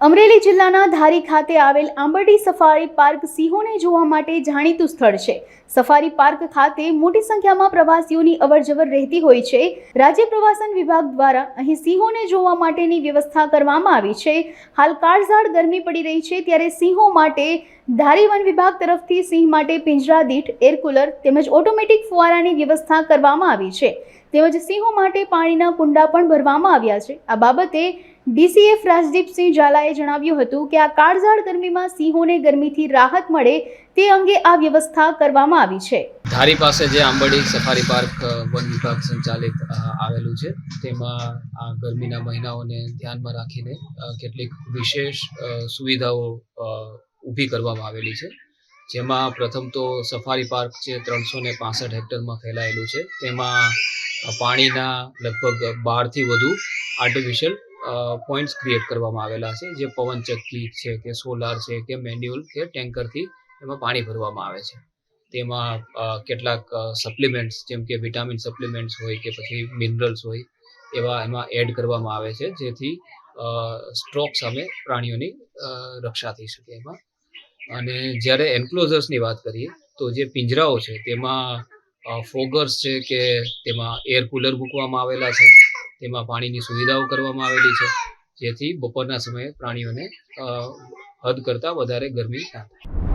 અમરેલી જિલ્લાના ધારી ખાતે આવેલ આંબરડી સફારી પાર્ક સિંહોને જોવા માટે જાણીતું સ્થળ છે। સફારી પાર્ક ખાતે મોટી સંખ્યામાં પ્રવાસીઓની અવરજવર રહેતી હોય છે। રાજ્ય પ્રવાસન વિભાગ દ્વારા અહીં સિંહોને જોવા માટેની વ્યવસ્થા કરવામાં આવી છે। હાલ કાળઝાળ ગરમી પડી રહી છે, ત્યારે સિંહો માટે ધારી વન વિભાગ તરફથી સિંહ માટે પિંજરા દીઠ એર કુલર તેમજ ઓટોમેટિક ફુવારાની વ્યવસ્થા કરવામાં આવી છે। તેમજ સિંહો માટે પાણીના કુંડા પણ ભરવામાં આવ્યા છે। આ બાબતે ડીસીએફ રાજદીપસિંહ ઝાલાએ જણાવ્યું હતું કે આ કાળઝાળ ગરમીમાં સિંહોને ગરમીથી રાહત મળે તે અંગે આ વ્યવસ્થા કરવામાં આવી છે। ધારી પાસે જે આંબરડી સફારી પાર્ક વન વિભાગ સંચાલિત આવેલું છે, તેમાં આ ગરમીના મહિનાઓને ધ્યાનમાં રાખીને કેટલીક વિશેષ સુવિધાઓ ઊભી કરવામાં આવેલી છે। જેમાં પ્રથમ તો સફારી પાર્ક છે 365 હેક્ટરમાં ફેલાયેલું છે। તેમાં પાણીના લગભગ 12થી વધુ આર્ટિફિશિયલ પોઈન્ટ્સ ક્રિએટ કરવામાં આવેલા છે, જે પવનચક્કી છે કે સોલાર છે કે મેન્યુઅલ કે ટેન્કરથી એમાં પાણી ભરવામાં આવે છે। તેમાં કેટલાક સપ્લિમેન્ટ્સ જેમ કે વિટામિન સપ્લિમેન્ટ્સ હોય કે પછી મિનરલ્સ હોય એવા એમાં એડ કરવામાં આવે છે, જેથી સ્ટ્રોક સામે પ્રાણીઓની રક્ષા થઈ શકે એમાં। અને જ્યારે એન્ક્લોઝર્સની વાત કરીએ તો જે પિંજરાઓ છે તેમાં ફોગર્સ છે કે તેમાં એર કુલર મૂકવામાં આવેલા છે, તેમાં પાણીની સુવિધાઓ કરવામાં આવેલી છે, જેથી બપોરના સમયે પ્રાણીઓને હદ કરતાં વધારે ગરમી ના થાય।